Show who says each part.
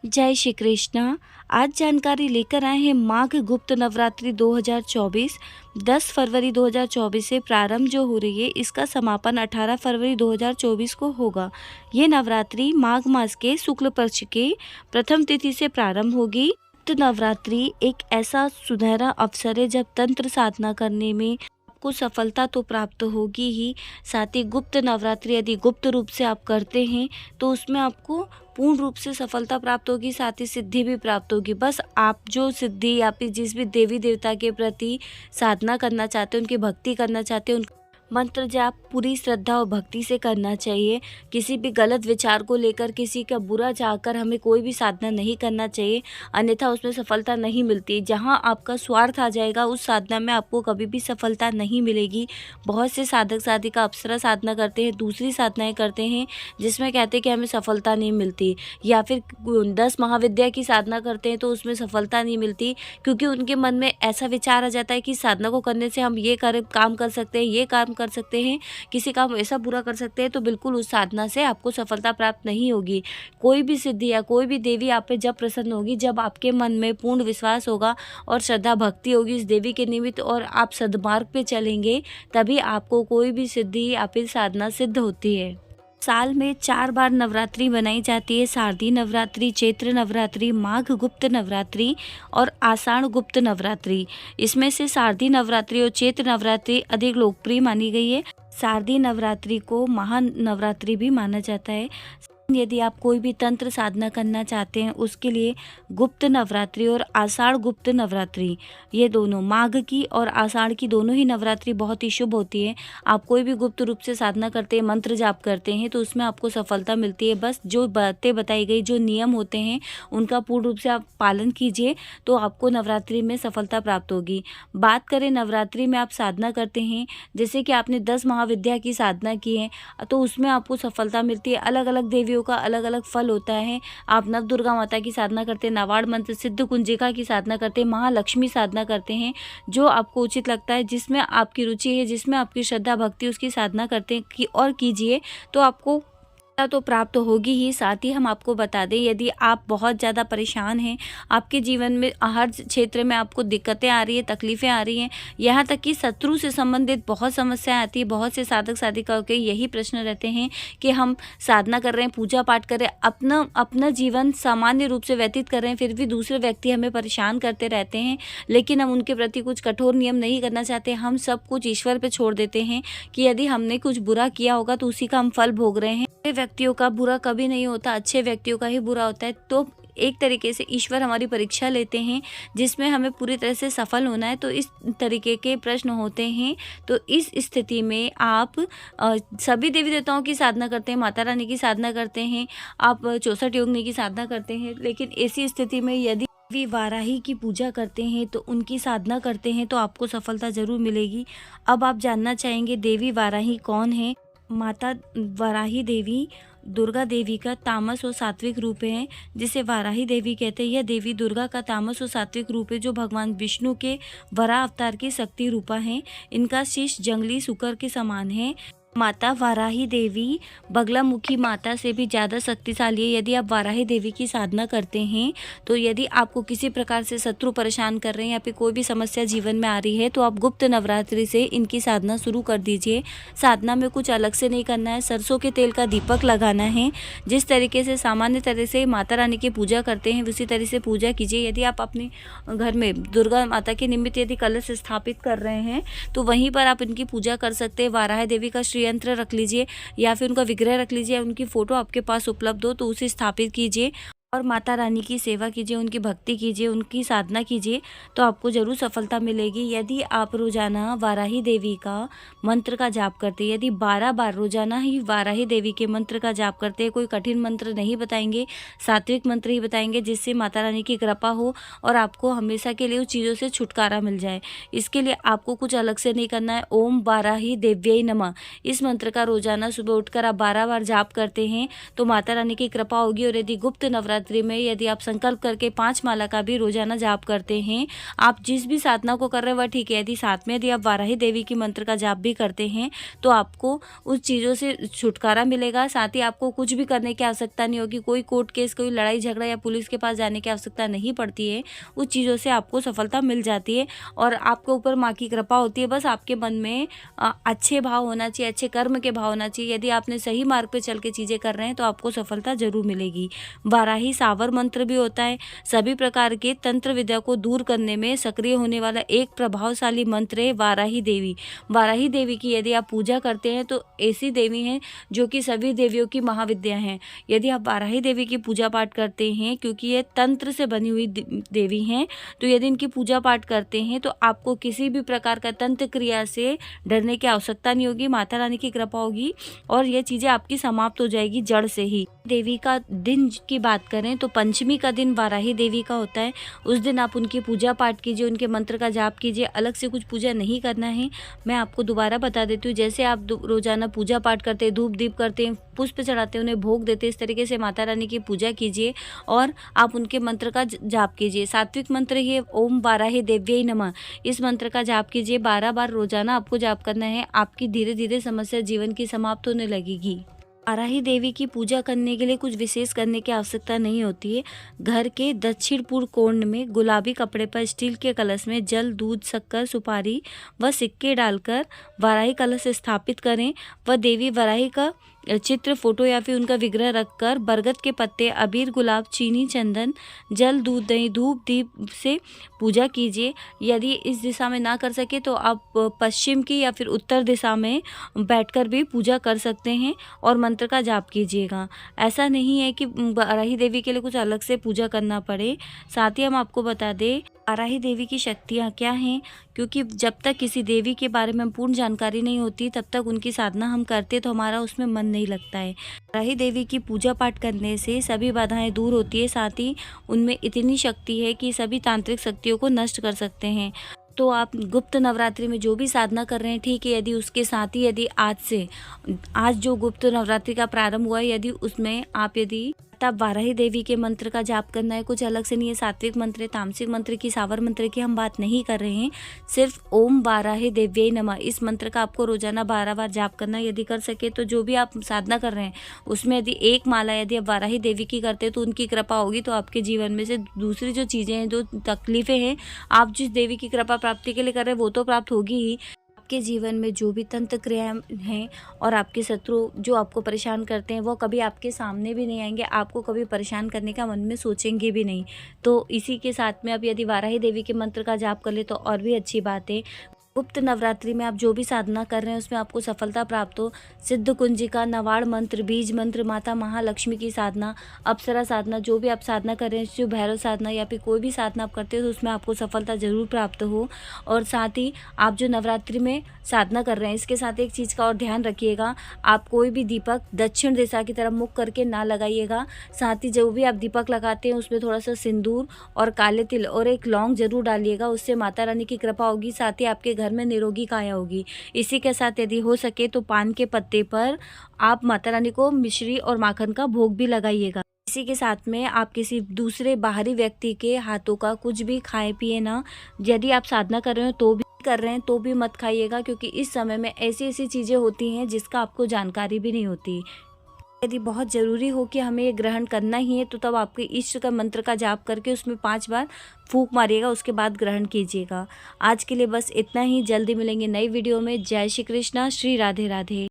Speaker 1: जय श्री कृष्णा। आज जानकारी लेकर आए हैं माघ गुप्त नवरात्रि 2024। 10 फरवरी 2024 से प्रारंभ जो हो रही है, इसका समापन 18 फरवरी 2024 को होगा। ये नवरात्रि माघ मास के शुक्ल पक्ष के प्रथम तिथि से प्रारंभ होगी। गुप्त नवरात्रि एक ऐसा सुनहरा अवसर है जब तंत्र साधना करने में आपको सफलता तो प्राप्त होगी ही, साथ ही गुप्त नवरात्रि यदि गुप्त रूप से आप करते हैं तो उसमें आपको पूर्ण रूप से सफलता प्राप्त होगी, साथ ही सिद्धि भी प्राप्त होगी। बस आप जो सिद्धि या फिर जिस भी देवी देवता के प्रति साधना करना चाहते हैं, उनकी भक्ति करना चाहते हैं, मंत्र जाप पूरी श्रद्धा और भक्ति से करना चाहिए। किसी भी गलत विचार को लेकर किसी का बुरा चाहकर हमें कोई भी साधना नहीं करना चाहिए, अन्यथा उसमें सफलता नहीं मिलती। जहां आपका स्वार्थ आ जाएगा उस साधना में आपको कभी भी सफलता नहीं मिलेगी। बहुत से साधक साधिका अप्सरा साधना करते हैं, दूसरी साधनाएं करते हैं जिसमें कहते हैं कि हमें सफलता नहीं मिलती, या फिर 10 महाविद्या की साधना करते हैं तो उसमें सफलता नहीं मिलती, क्योंकि उनके मन में ऐसा विचार आ जाता है कि साधना को करने से हम ये काम कर सकते हैं, ये काम कर सकते हैं, किसी काम ऐसा बुरा कर सकते हैं, तो बिल्कुल उस साधना से आपको सफलता प्राप्त नहीं होगी। कोई भी सिद्धि या कोई भी देवी आप पे जब प्रसन्न होगी, जब आपके मन में पूर्ण विश्वास होगा और श्रद्धा भक्ति होगी इस देवी के निमित्त और आप सद्मार्ग पे चलेंगे, तभी आपको कोई भी सिद्धि या फिर साधना सिद्ध होती है। साल में 4 बार नवरात्रि बनाई जाती है। शारदीय नवरात्रि, चैत्र नवरात्रि, माघ गुप्त नवरात्रि और आषाढ़ गुप्त नवरात्रि। इसमें से शारदीय नवरात्रि और चैत्र नवरात्रि अधिक लोकप्रिय मानी गई है। शारदीय नवरात्रि को महानवरात्रि भी माना जाता है। यदि आप कोई भी तंत्र साधना करना चाहते हैं उसके लिए गुप्त नवरात्रि और आषाढ़ गुप्त नवरात्रि, ये दोनों माघ की और आषाढ़ की दोनों ही नवरात्रि बहुत ही शुभ होती है। आप कोई भी गुप्त रूप से साधना करते हैं, मंत्र जाप करते हैं तो उसमें आपको सफलता मिलती है। बस जो बातें बताई गई, जो नियम होते हैं, उनका पूर्ण रूप से आप पालन कीजिए तो आपको नवरात्रि में सफलता प्राप्त होगी। बात करें नवरात्रि में आप साधना करते हैं, जैसे कि आपने 10 महाविद्या की साधना की है तो उसमें आपको सफलता मिलती है। अलग अलग देवियों का अलग अलग फल होता है। आप नव दुर्गा माता की साधना करते हैं, नावाड़ मंत्र, सिद्ध कुंजिका की साधना करते हैं, महालक्ष्मी साधना करते हैं, जो आपको उचित लगता है, जिसमें आपकी रुचि है, जिसमें आपकी श्रद्धा भक्ति, उसकी साधना करते हैं कि और कीजिए तो आपको तो प्राप्त होगी ही। साथ ही हम आपको बता दें, यदि आप बहुत ज़्यादा परेशान हैं, आपके जीवन में हर क्षेत्र में आपको दिक्कतें आ रही है, तकलीफ़ें आ रही हैं, यहाँ तक कि शत्रु से संबंधित बहुत समस्याएं आती है। बहुत से साधक साधिकाओं के यही प्रश्न रहते हैं कि हम साधना कर रहे हैं, पूजा पाठ कर रहे हैं, अपना जीवन सामान्य रूप से व्यतीत कर रहे हैं, फिर भी दूसरे व्यक्ति हमें परेशान करते रहते हैं, लेकिन हम उनके प्रति कुछ कठोर नियम नहीं करना चाहते। हम सब कुछ ईश्वर पर छोड़ देते हैं कि यदि हमने कुछ बुरा किया होगा तो उसी का हम फल भोग रहे हैं। व्यक्तियों का बुरा कभी नहीं होता, अच्छे व्यक्तियों का ही बुरा होता है। तो एक तरीके से ईश्वर हमारी परीक्षा लेते हैं जिसमें हमें पूरी तरह से सफल होना है, तो इस तरीके के प्रश्न होते हैं। तो इस स्थिति में आप सभी देवी देवताओं की साधना करते हैं, माता रानी की साधना करते हैं, आप 64 योगिनी की साधना करते हैं, लेकिन ऐसी स्थिति में यदि देवी वाराही की पूजा करते हैं तो उनकी साधना करते हैं तो आपको सफलता जरूर मिलेगी। अब आप जानना चाहेंगे देवी वाराही कौन है। माता वाराही देवी दुर्गा देवी का तामस और सात्विक रूप है, जिसे वाराही देवी कहते हैं। यह देवी दुर्गा का तामस और सात्विक रूप है, जो भगवान विष्णु के वराह अवतार की शक्ति रूपा है। इनका शीश जंगली सुकर के समान है। माता वाराही देवी बगलामुखी माता से भी ज़्यादा शक्तिशाली है। यदि आप वाराही देवी की साधना करते हैं तो यदि आपको किसी प्रकार से शत्रु परेशान कर रहे हैं या फिर कोई भी समस्या जीवन में आ रही है तो आप गुप्त नवरात्रि से इनकी साधना शुरू कर दीजिए। साधना में कुछ अलग से नहीं करना है, सरसों के तेल का दीपक लगाना है। जिस तरीके से सामान्य तरह से माता रानी की पूजा करते हैं उसी तरह से पूजा कीजिए। यदि आप अपने घर में दुर्गा माता के निमित्त यदि कलश स्थापित कर रहे हैं तो वहीं पर आप इनकी पूजा कर सकते हैं। वाराही देवी का यंत्र रख लीजिए या फिर उनका विग्रह रख लीजिए, उनकी फोटो आपके पास उपलब्ध हो तो उसे स्थापित कीजिए और माता रानी की सेवा कीजिए, उनकी भक्ति कीजिए, उनकी साधना कीजिए तो आपको जरूर सफलता मिलेगी। यदि आप रोजाना वाराही देवी का मंत्र का जाप करते हैं, यदि 12 बार रोजाना ही वाराही देवी के मंत्र का जाप करते हैं, कोई कठिन मंत्र नहीं बताएंगे, सात्विक मंत्र ही बताएंगे जिससे माता रानी की कृपा हो और आपको हमेशा के लिए उस चीज़ों से छुटकारा मिल जाए। इसके लिए आपको कुछ अलग से नहीं करना है। ओम वाराही देव्यै नमः, इस मंत्र का रोजाना सुबह उठकर आप 12 बार जाप करते हैं तो माता रानी की कृपा होगी। और यदि गुप्त नवरात्रि नवरात्रि में यदि आप संकल्प करके 5 माला का भी रोजाना जाप करते हैं, आप जिस भी साधना को कर रहे हैं वह ठीक है, यदि साथ में यदि आप वाराही देवी की मंत्र का जाप भी करते हैं तो आपको उस चीज़ों से छुटकारा मिलेगा। साथ ही आपको कुछ भी करने की आवश्यकता नहीं होगी, कोई कोर्ट केस, कोई लड़ाई झगड़ा या पुलिस के पास जाने की आवश्यकता नहीं पड़ती है। उस चीज़ों से आपको सफलता मिल जाती है और आपके ऊपर माँ की कृपा होती है। बस आपके मन में अच्छे भाव होना चाहिए, अच्छे कर्म के भाव होना चाहिए। यदि आपने सही मार्ग पे चल के चीज़ें कर रहे हैं तो आपको सफलता जरूर मिलेगी। वाराही सावर मंत्र भी होता है। सभी प्रकार के तंत्र विद्या को दूर करने में सक्रिय होने वाला एक प्रभावशाली मंत्र है वाराही देवी। वाराही देवी की यदि आप पूजा करते हैं तो ऐसी देवी हैं जो कि सभी देवियों की महाविद्या हैं। यदि आप वाराही देवी की पूजा पाठ करते हैं, क्योंकि ये तंत्र से बनी हुई देवी हैं, तो यदि इनकी पूजा पाठ करते हैं तो आपको किसी भी प्रकार का तंत्र क्रिया से डरने की आवश्यकता नहीं होगी। माता रानी की कृपा होगी और ये चीज़ें आपकी समाप्त हो जाएगी जड़ से ही। देवी का दिन की बात करें तो पंचमी का दिन वाराही देवी का होता है। उस दिन आप उनकी पूजा पाठ कीजिए, उनके मंत्र का जाप कीजिए। अलग से कुछ पूजा नहीं करना है। मैं आपको दोबारा बता देती हूँ, जैसे आप रोजाना पूजा पाठ करते हैं, धूप दीप करते हैं, पुष्प चढ़ाते हैं, उन्हें भोग देते हैं, इस तरीके से माता रानी की पूजा कीजिए और आप उनके मंत्र का जाप कीजिए। सात्विक मंत्र है ओम वाराही देव्यै नमः। इस मंत्र का जाप कीजिए 12 बार रोजाना आपको जाप करना है। आपकी धीरे धीरे समस्या जीवन की समाप्त होने लगेगी। वाराही देवी की पूजा करने के लिए कुछ विशेष करने की आवश्यकता नहीं होती है। घर के दक्षिण पूर्व कोण में गुलाबी कपड़े पर स्टील के कलश में जल, दूध, शक्कर, सुपारी व सिक्के डालकर वाराही कलश स्थापित करें व देवी वाराही का चित्र, फोटो या फिर उनका विग्रह रखकर बरगद के पत्ते, अबीर, गुलाब, चीनी, चंदन, जल, दूध, दही, धूप, दीप से पूजा कीजिए। यदि इस दिशा में ना कर सके तो आप पश्चिम की या फिर उत्तर दिशा में बैठकर भी पूजा कर सकते हैं और मंत्र का जाप कीजिएगा। ऐसा नहीं है कि वाराही देवी के लिए कुछ अलग से पूजा करना पड़े। साथ ही हम आपको बता दें वाराही देवी की शक्तियाँ क्या हैं, क्योंकि जब तक किसी देवी के बारे में पूर्ण जानकारी नहीं होती तब तक उनकी साधना हम करते तो हमारा उसमें मन नहीं लगता है। वाराही देवी की पूजा पाठ करने से सभी बाधाएं दूर होती है। साथ ही उनमें इतनी शक्ति है कि सभी तांत्रिक शक्तियों को नष्ट कर सकते हैं। तो आप गुप्त नवरात्रि में जो भी साधना कर रहे हैं ठीक है, यदि उसके साथ ही यदि आज जो गुप्त नवरात्रि का प्रारंभ हुआ है, यदि उसमें आप यदि तब वाराही देवी के मंत्र का जाप करना है, कुछ अलग से नहीं है। सात्विक मंत्र, तामसिक मंत्र की, सावर मंत्र की हम बात नहीं कर रहे हैं। सिर्फ ओम वाराही देव्यै नमः इस मंत्र का आपको रोजाना 12 बार जाप करना है। यदि कर सके तो जो भी आप साधना कर रहे हैं उसमें यदि एक माला यदि आप वाराही देवी की करते हैं तो उनकी कृपा होगी, तो आपके जीवन में से दूसरी जो चीज़ें हैं, जो तकलीफें हैं, आप जिस देवी की कृपा प्राप्ति के लिए कर रहे हैं वो तो प्राप्त होगी ही। आपके जीवन में जो भी तंत्र क्रियाएं हैं और आपके शत्रु जो आपको परेशान करते हैं वो कभी आपके सामने भी नहीं आएंगे, आपको कभी परेशान करने का मन में सोचेंगे भी नहीं। तो इसी के साथ में अब यदि वाराही देवी के मंत्र का जाप कर ले तो और भी अच्छी बात है। गुप्त नवरात्रि में आप जो भी साधना कर रहे हैं उसमें आपको सफलता प्राप्त हो। सिद्ध कुंजिका, नवाड़ मंत्र, बीज मंत्र, माता महालक्ष्मी की साधना, अप्सरा साधना, जो भी आप साधना कर रहे हैं, शिव भैरव साधना या फिर कोई भी साधना आप करते हो तो उसमें आपको सफलता जरूर प्राप्त हो। और साथ ही आप जो नवरात्रि में साधना कर रहे हैं इसके साथ एक चीज़ का और ध्यान रखिएगा, आप कोई भी दीपक दक्षिण दिशा की तरफ मुख करके ना लगाइएगा। साथ ही जो भी आप दीपक लगाते हैं उसमें थोड़ा सा सिंदूर और काले तिल और एक लौंग जरूर डालिएगा, उससे माता रानी की कृपा होगी। साथ ही आपके घर में निरोगी काया होगी। इसी के साथ यदि हो सके तो पान के पत्ते पर आप माता रानी को मिश्री और माखन का भोग भी लगाइएगा। इसी के साथ में आप किसी दूसरे बाहरी व्यक्ति के हाथों का कुछ भी खाए पिए ना। यदि आप साधना कर रहे हैं तो भी मत खाइएगा, क्योंकि इस समय में ऐसी ऐसी चीज़ें होती हैं जिसका आपको जानकारी भी नहीं होती। यदि बहुत ज़रूरी हो कि हमें ये ग्रहण करना ही है तो तब आपके इष्ट का मंत्र का जाप करके उसमें 5 बार फूंक मारिएगा, उसके बाद ग्रहण कीजिएगा। आज के लिए बस इतना ही। जल्दी मिलेंगे नई वीडियो में। जय श्री कृष्णा, श्री राधे राधे।